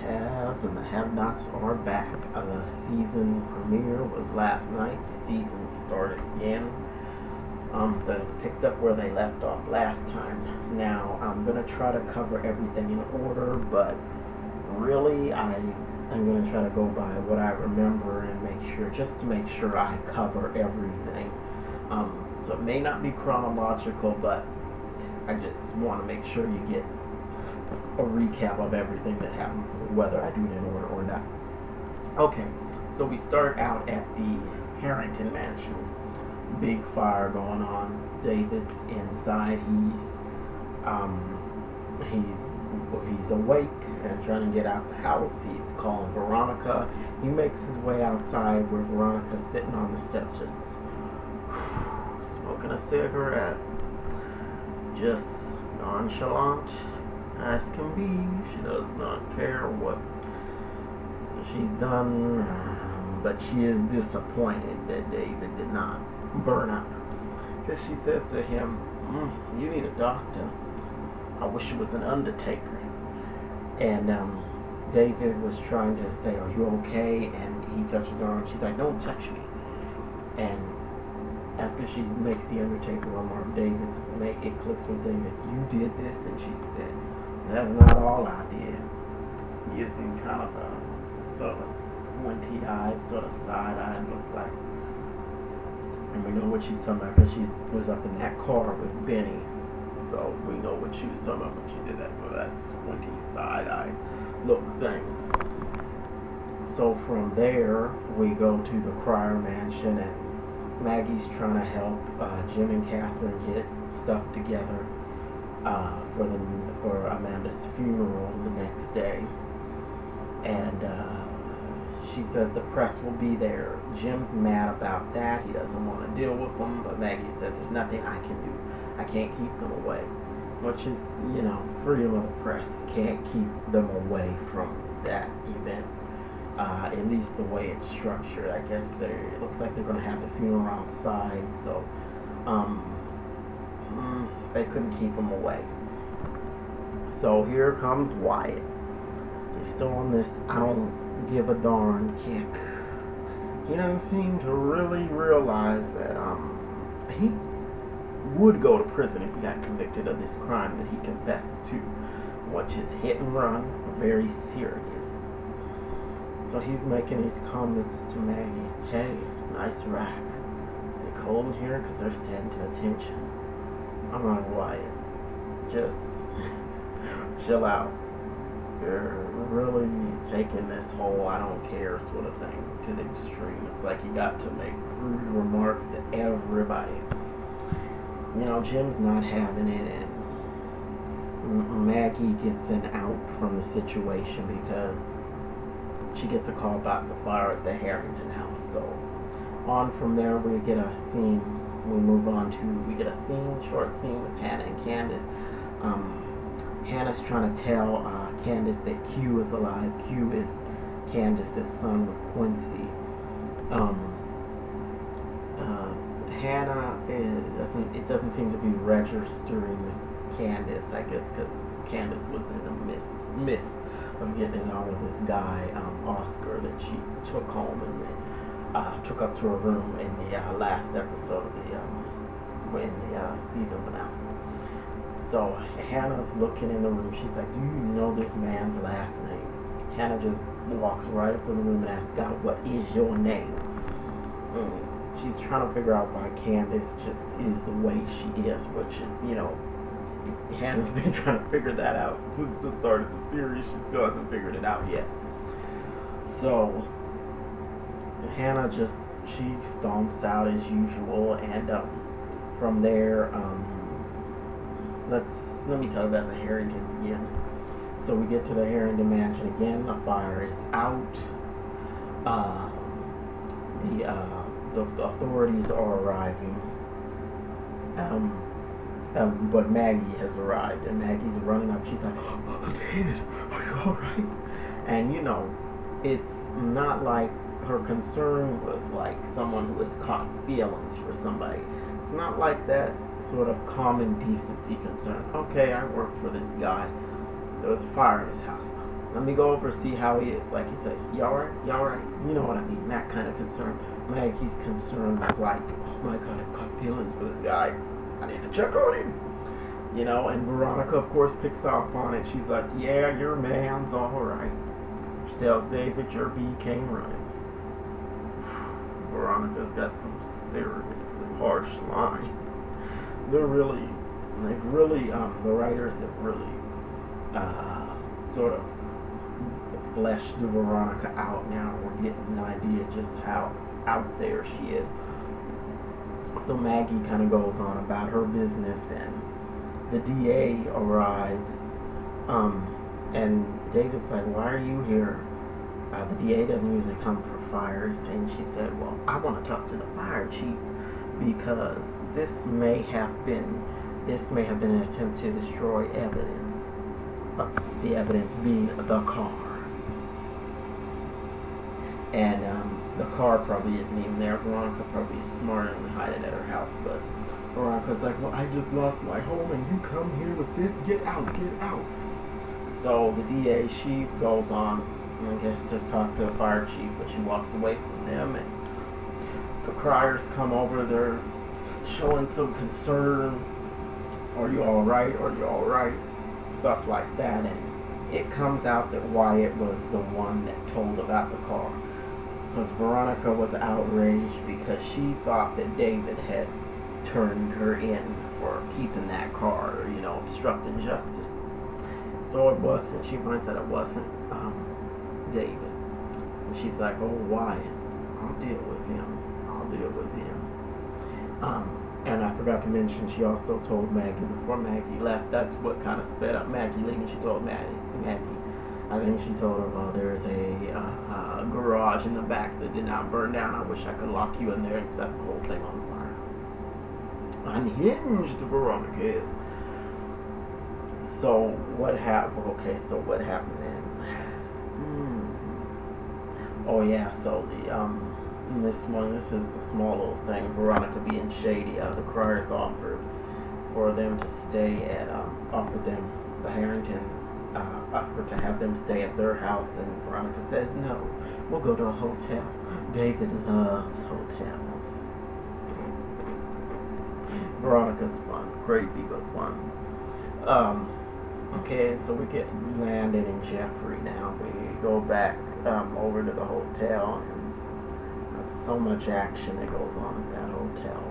haves and the have-nots are back. The season premiere was last night. The season started again. That's picked up where they left off last time. Now, I'm going to try to cover everything in order, but really, I'm going to try to go by what I remember and make sure, just to make sure I cover everything. So it may not be chronological, but I just want to make sure you get a recap of everything that happened, whether I do it in order or not. Okay, so we start out at the Harrington mansion. Big fire going on. David's inside. He's awake and trying to get out the house. He's calling Veronica. He makes his way outside where Veronica's sitting on the steps, just smoking a cigarette, just nonchalant as can be. She does not care what she's done, but she is disappointed that David did not burn up. Because she says to him, you need a doctor. I wish it was an undertaker. And David was trying to say, are you okay? And he touches her arm. She's like, don't touch me. And after she makes the undertaker remark, it clicks with David, you did this? And she said, that's not all I did. Using kind of a sort of a squinty-eyed, sort of side-eyed look like. And we know what she's talking about because she was up in that car with Benny. So we know what she was talking about when she did that. So that squinty side-eyed look thing. So from there, we go to the Cryer mansion, and Maggie's trying to help Jim and Catherine get stuff together for Amanda's funeral the next day. And she says the press will be there. Jim's mad about that. He doesn't want to deal with them, but Maggie says there's nothing I can do. I can't keep them away. Which is, freedom of the press. Can't keep them away from that event. At least the way it's structured. I guess it looks like they're going to have the funeral outside, so they couldn't keep them away. So here comes Wyatt. He's still on this I don't give a darn kick. He doesn't seem to really realize that he would go to prison if he got convicted of this crime that he confessed to, which is hit and run, very serious. So he's making these comments to Maggie. Hey, nice rack. They cold in here because they're standing to attention. I'm not Wyatt. Just chill out. You're really taking this whole I don't care sort of thing to the extreme. It's like you got to make rude remarks to everybody. Jim's not having it, and Maggie gets an out from the situation because she gets a call about the fire at the Harrington house. So on from there, we get a scene. We get a short scene with Hannah and Candace. Hannah's trying to tell Candace that Q is alive. Q is Candace's son with Quincy. Hannah it doesn't seem to be registering Candace, I guess, because Candace was in the midst of getting it out of this guy, Oscar, that she took home and took up to her room in the last episode of the season finale. So Hannah's looking in the room. She's like, do you know this man's last name? Hannah just walks right up in the room and asks God, what is your name? She's trying to figure out why Candace just is the way she is, which is, Hannah's been trying to figure that out since the start of the series. She still hasn't figured it out yet. So Hannah she stomps out as usual, and from there, let me tell you about the Harringtons again. So we get to the Harrington mansion again. The fire is out. The authorities are arriving. But Maggie has arrived, and Maggie's running up. She's like, oh, David, are you all right? And it's not like her concern was like someone who has caught feelings for somebody. It's not like that sort of common decency concern. Okay, I work for this guy. There was a fire in his house. let me go over see how he is. Like he said, you alright? You alright? You know what I mean? That kind of concern. Maggie's concern was like, oh my god, I've got feelings for this guy. I need to check on him. You know, and Veronica, of course, picks up on it. She's like, yeah, your man's alright. She tells David, your bee came running. Veronica's got some seriously harsh lines. The writers have really sort of fleshed Veronica out now. We're getting an idea just how out there she is. So Maggie kind of goes on about her business, and the DA arrives, and David's like, why are you here? The DA doesn't usually come for fires, and she said, well, I want to talk to the fire chief because this may have been an attempt to destroy evidence. The evidence being the car. And the car probably isn't even there. Veronica probably is smart and hide it at her house, but Veronica's like, well, I just lost my home and you come here with this? Get out, get out. So the DA, she goes on, I guess, to talk to the fire chief, but she walks away from them, and the criers come over. They're showing some concern. Are you alright? Are you alright? Stuff like that. And it comes out that Wyatt was the one that told about the car. Because Veronica was outraged because she thought that David had turned her in for keeping that car, or, you know, obstructing justice. So it wasn't. She finds that it wasn't David. And she's like, oh, Wyatt, I'll deal with him. I'll deal with him. And I forgot to mention, she also told Maggie before Maggie left. That's what kind of sped up Maggie leaving. She told Maggie, I think she told her, well, there's a garage in the back that did not burn down. I wish I could lock you in there and set the whole thing on fire. Unhinged, Veronica is. So what happened? Okay, so what happened then? Oh yeah, so this is a small little thing. Veronica being shady. The criers offered for them to stay at, offered them, the Harringtons, offered to have them stay at their house, and Veronica says, no, we'll go to a hotel. David loves hotels. Veronica's fun. Crazy, but fun. Okay, so we get Landon and Jeffrey now. We go back over to the hotel, and so much action that goes on at that hotel.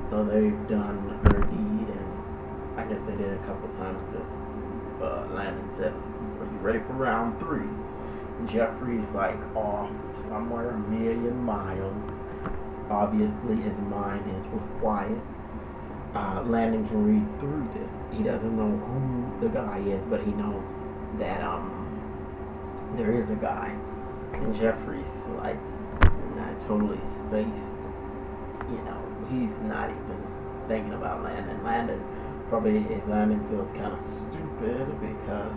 So they've done their deed, and I guess they did a couple times because Landon said, are you ready for round 3? Jeffrey's like off somewhere a million miles. Obviously his mind is with Wyatt. Landon can read through this. He doesn't know who the guy is, but he knows that there is a guy. And Jeffrey's like not totally spaced. You know, he's not even thinking about Landon. Landon feels kind of stupid because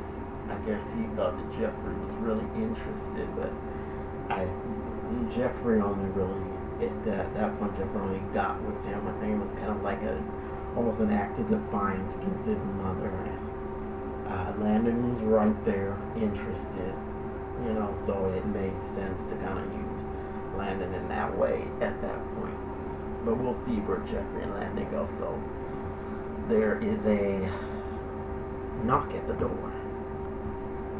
I guess he thought that Jeffrey was really interested, but Jeffrey only really at that point Jeffrey only got with him. I think it was kind of like almost an act of defiance against his mother. And Landon was right there, interested, you know, so it made sense to kind of use Landon in that way at that point. But we'll see where Jeffrey and Landon go. So there is a knock at the door,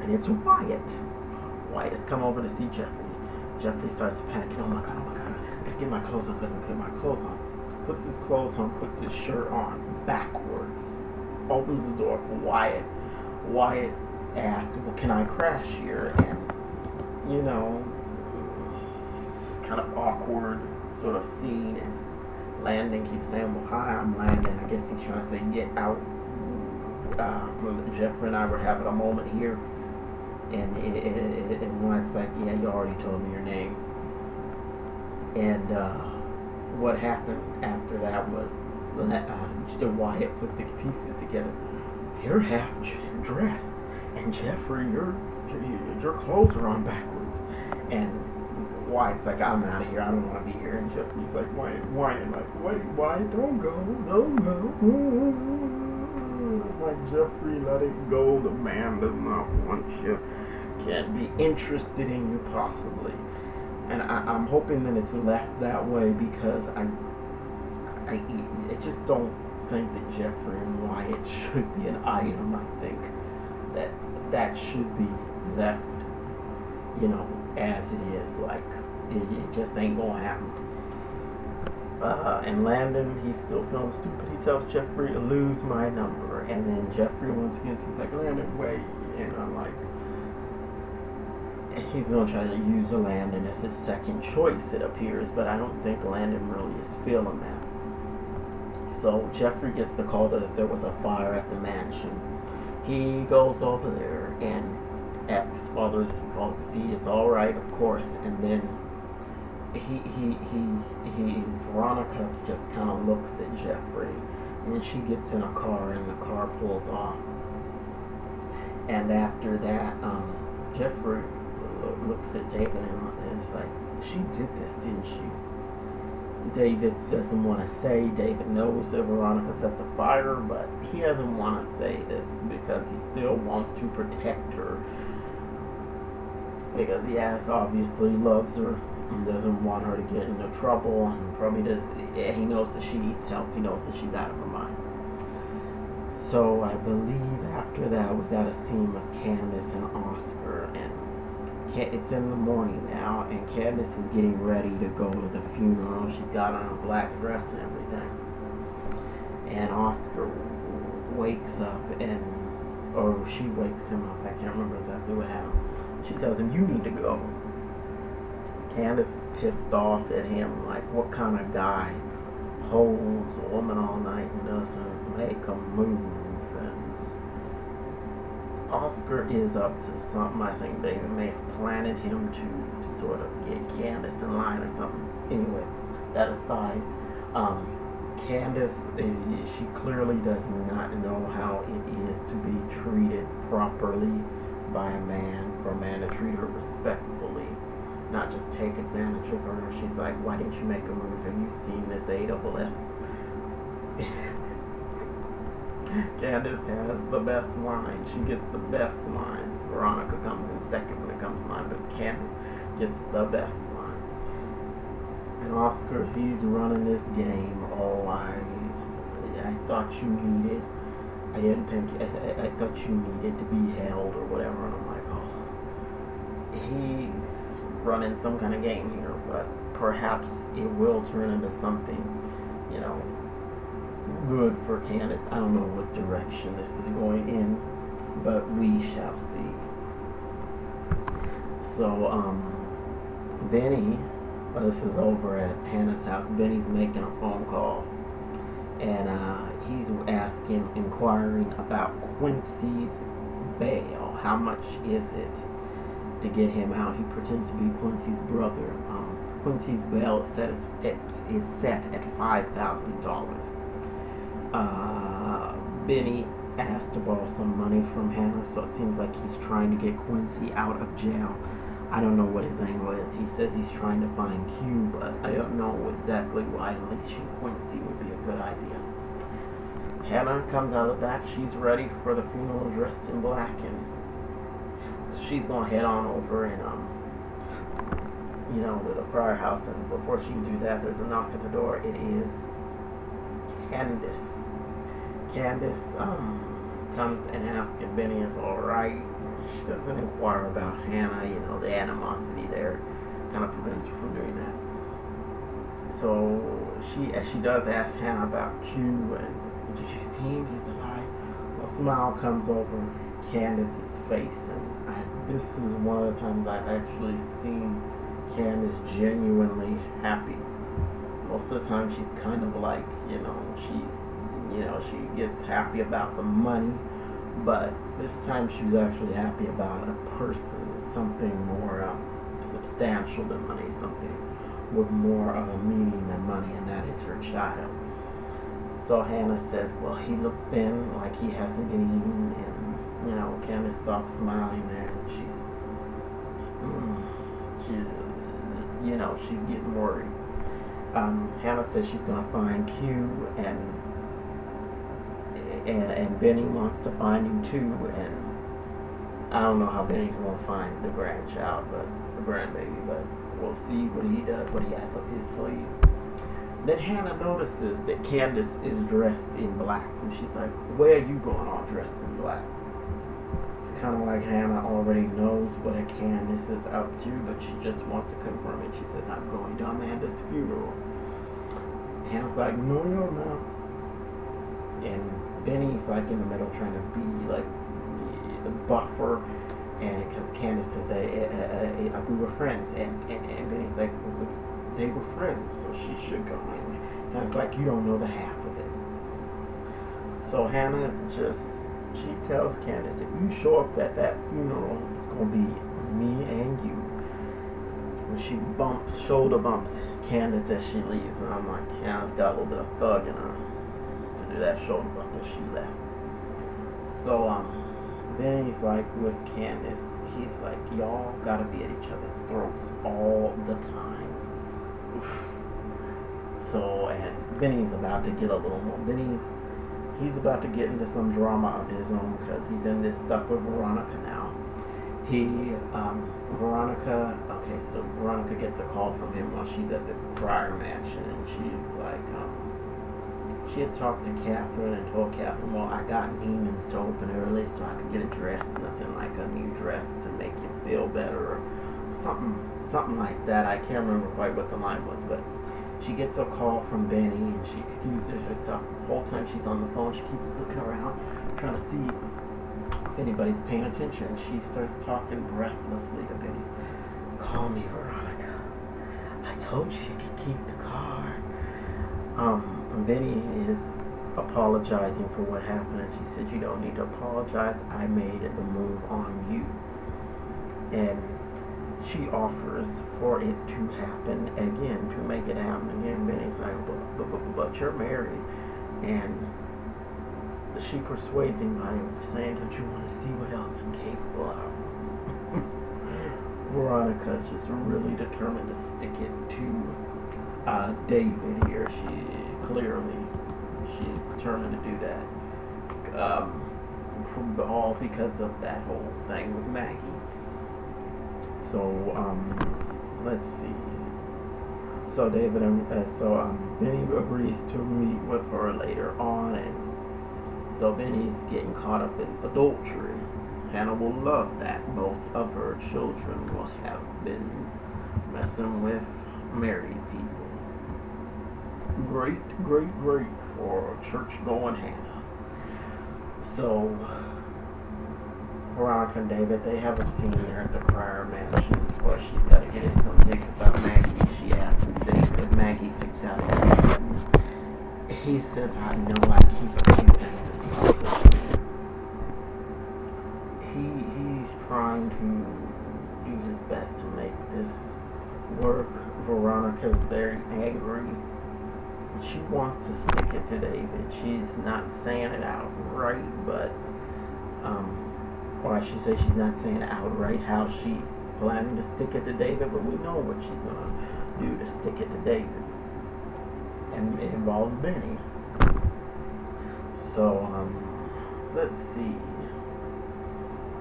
and it's Wyatt. Wyatt's come over to see Jeffrey. Jeffrey starts panicking. Oh my god, I gotta get my clothes on, puts his clothes on, puts his shirt on backwards, opens the door for Wyatt. Wyatt asks, well, can I crash here? And, you know, it's kind of awkward sort of scene, and Landon keeps saying, well, hi, I'm Landon. I guess he's trying to say, get out. Jeffrey and I were having a moment here, and Wyatt's like, yeah, you already told me your name. And what happened after that was Wyatt put the pieces together. You're half dressed, and Jeffrey, your clothes are on backwards. And Wyatt's like, I'm out of here. I don't want to be here. And Jeffrey's like, Wyatt, like, Wyatt, don't go. like, Jeffrey, let it go. The man does not want you. Can't be interested in you, possibly. And I'm hoping that it's left that way because I just don't think that Jeffrey and Wyatt should be an item. I think that should be left, as it is. Like, it just ain't gonna happen. And Landon, he's still feeling stupid. He tells Jeffrey to lose my number. And then Jeffrey, once again, he's like, Landon, wait. And I'm like, he's going to try to use Landon as his second choice, it appears. But I don't think Landon really is feeling that. So Jeffrey gets the call that there was a fire at the mansion. He goes over there and asks Father if he is all right, of course. And then Veronica just kind of looks at Jeffrey, and then she gets in a car, and the car pulls off. And after that, Jeffrey looks at David and is like, she did this, didn't she? David doesn't want to say. David knows that Veronica set the fire, but he doesn't want to say this because he still wants to protect her. Because he obviously loves her. Doesn't want her to get into trouble, and probably does. He knows that she needs help. He knows that she's out of her mind. So I believe after that we got a scene with Candace and Oscar, and it's in the morning now, and Candace is getting ready to go to the funeral. She's got on a black dress and everything, and Oscar wakes up, or she wakes him up. I can't remember exactly what happened. She tells him, "You need to go." Candace is pissed off at him, like, what kind of guy holds a woman all night and doesn't make a move? And Oscar is up to something. I think they may have planted him to sort of get Candace in line or something. Anyway, that aside, Candace, she clearly does not know how it is to be treated properly by a man, for a man to treat her respectfully. Not just take advantage of her. She's like, why didn't you make a move? Have you seen this AFS? Candace has the best line. She gets the best line. Veronica comes in second when it comes to line, but Candace gets the best line. And Oscar, he's running this game. Oh, I thought you needed. I didn't think. I thought you needed to be held or whatever. And I'm like, oh, he's running some kind of game here, but perhaps it will turn into something, good for Candace. I don't know what direction this is going in, but we shall see. So, Benny, this is over at Hannah's house. Benny's making a phone call, and he's inquiring about Quincy's bail. How much is it to get him out? He pretends to be Quincy's brother. Quincy's bail is set at $5,000. Benny asked to borrow some money from Hannah, so it seems like he's trying to get Quincy out of jail. I don't know what his angle is. He says he's trying to find Q, but I don't know exactly why unleashing Quincy would be a good idea. Hannah comes out of the back. She's ready for the funeral, dressed in black, and she's gonna head on over and to the firehouse. And before she can do that, there's a knock at the door. It is Candace. Candace comes and asks if Benny is all right. She doesn't inquire about Hannah. The animosity there kind of prevents her from doing that. So she does ask Hannah about Q, and did you see him? He's alive. A smile comes over Candace's face, and this is one of the times I've actually seen Candace genuinely happy. Most of the time she's kind of like, she gets happy about the money, but this time she was actually happy about a person, something more substantial than money, something with more of a meaning than money, and that is her child. So Hannah says, well, he looked thin, like he hasn't been eating, and Candace stops smiling there, and she's getting worried. Hannah says she's going to find Q, and and Benny wants to find him too, and I don't know how Benny's gonna find the grandchild, but the grandbaby, but we'll see what he does, what he has up his sleeve. Then Hannah notices that Candace is dressed in black, and she's like, "Where are you going all dressed in black?" It's kind of like Hannah already knows what Candace is up to, but she just wants to confirm it. She says, "I'm going to Amanda's funeral." Hannah's like, "No, you're not." And Benny's like in the middle trying to be like the buffer, and because Candace says, "We were friends," and Benny's like, "They were friends, so she should go." And it's like, you don't know the half of it. So Hannah she tells Candace, "If you show up at that funeral, it's gonna be me and you." And she shoulder bumps Candace as she leaves, and I'm like, Hannah's got a little bit of thug in her to do that shoulder bump as she left. So then he's like with Candace, he's like, "Y'all gotta be at each other's throats all the time." Oof. So, and Benny's about to get a little more. He's about to get into some drama of his own because he's in this stuff with Veronica now. Veronica gets a call from him while she's at the Pryor mansion, and she's like, she had talked to Catherine and told Catherine, "Well, I got Neiman's to open early so I could get a dress, nothing like a new dress to make you feel better," or something like that. I can't remember quite what the line was, but she gets a call from Benny, and she excuses herself. The whole time she's on the phone, she keeps looking around, trying to see if anybody's paying attention. She starts talking breathlessly to Benny. "Call me, Veronica. I told you you could keep the car." Benny is apologizing for what happened, and she said, "You don't need to apologize. I made the move on you." And she offers for it to happen again, to make it happen again. Benny's like, but you're married. And she persuades him by saying, "Don't you want to see what else I'm capable of?" Veronica's just really determined to stick it to David here. She's determined to do that. All because of that whole thing with Maggie. So, let's see. So Benny agrees to meet with her later on, and so Benny's getting caught up in adultery. Hannah will love that. Both of her children will have been messing with married people. Great for church-going Hannah. So, Veronica and David, they have a scene there at the Pryor mansion where she's got to get in some digs about Maggie. She asks David if Maggie picked out his. He says, "I know I keep a few things in secret." He's trying to do his best to make this work. Veronica's very angry. She wants to stick it to David. She's not saying it outright, but or I should say she's not saying outright how she's planning to stick it to David, but we know what she's going to do to stick it to David. And it involves Benny. So, let's see.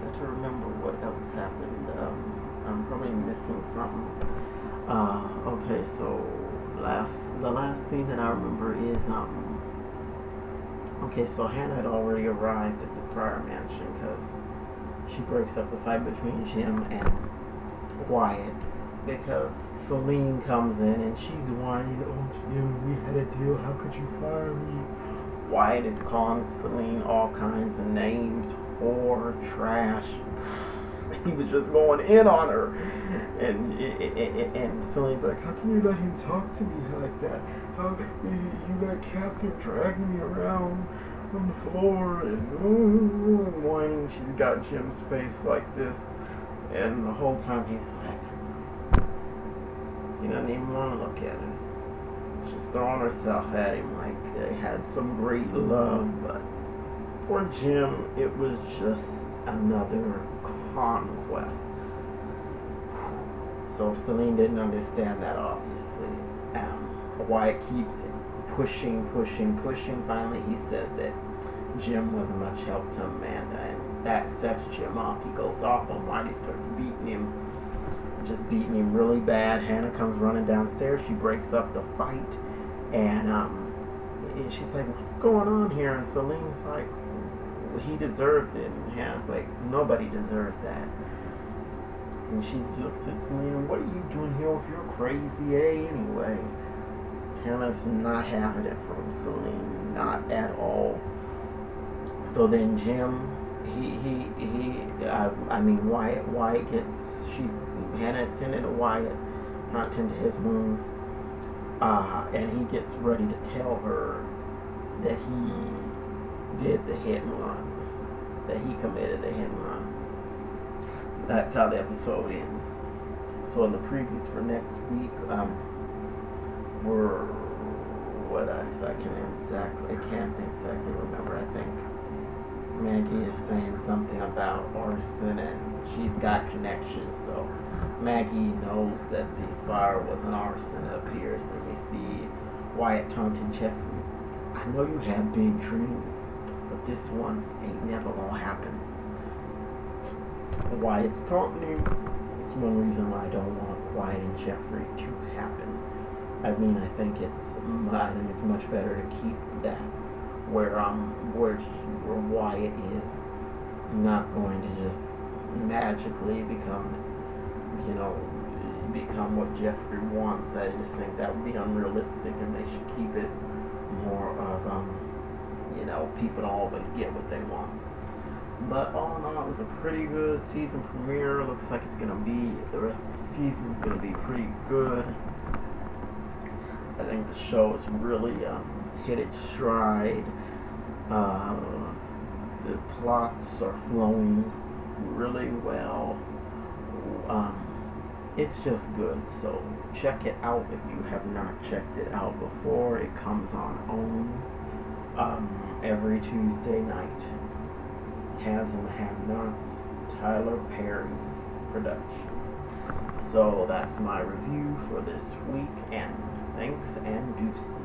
Got to remember what else happened. I'm probably missing something. Okay, so the last scene that I remember is, okay, so Hannah had already arrived at the Pryor mansion because she breaks up the fight between Jim and Wyatt because Celine comes in and she's whining, "Oh, Jim, we had a deal. How could you fire me?" Wyatt is calling Celine all kinds of names, whore, trash. He was just going in on her. And Celine's like, "How can you let him talk to me like that? How you let Catherine drag me around on the floor and whining." She's got Jim's face like this, and the whole time he's like, he doesn't even want to look at her. She's throwing herself at him like they had some great love, but for Jim, it was just another conquest. So Celine didn't understand that, obviously. Wyatt keeps pushing. Finally, he says that Jim wasn't much help to Amanda, and that sets Jim off. He goes off on Whitey, starts beating him, just beating him really bad. Hannah comes running downstairs. She breaks up the fight, and she's like, "What's going on here?" And Celine's like, well, "He deserved it." And Hannah's like, "Nobody deserves that." And she looks at Celine, "What are you doing here with your crazy A anyway?" Hannah's not having it from Celine, not at all. So then Jim, Wyatt gets, Hannah is tending to Wyatt, not tend to his wounds, and he gets ready to tell her that he did the hit and run, that he committed the hit and run. That's how the episode ends. So in the previews for next week, we're I can't exactly remember. I think Maggie is saying something about arson, and she's got connections. So Maggie knows that the fire was an arson. It appears, and we see Wyatt taunting Jeffrey. "I know you have big dreams, but this one ain't never gonna happen." Wyatt's taunting him. It's one reason why I don't want Wyatt and Jeffrey to happen. I think it's much better to keep that where Wyatt is not going to just magically become what Jeffrey wants. I just think that would be unrealistic, and they should keep it more of people always get what they want. But all in all, it was a pretty good season premiere. Looks like the rest of the season is gonna be pretty good. I think the show has really hit its stride. The plots are flowing really well. It's just good. So check it out if you have not checked it out before. It comes on every Tuesday night. Has and Have Nots, Tyler Perry's production. So that's my review for this week, and thanks and deuces.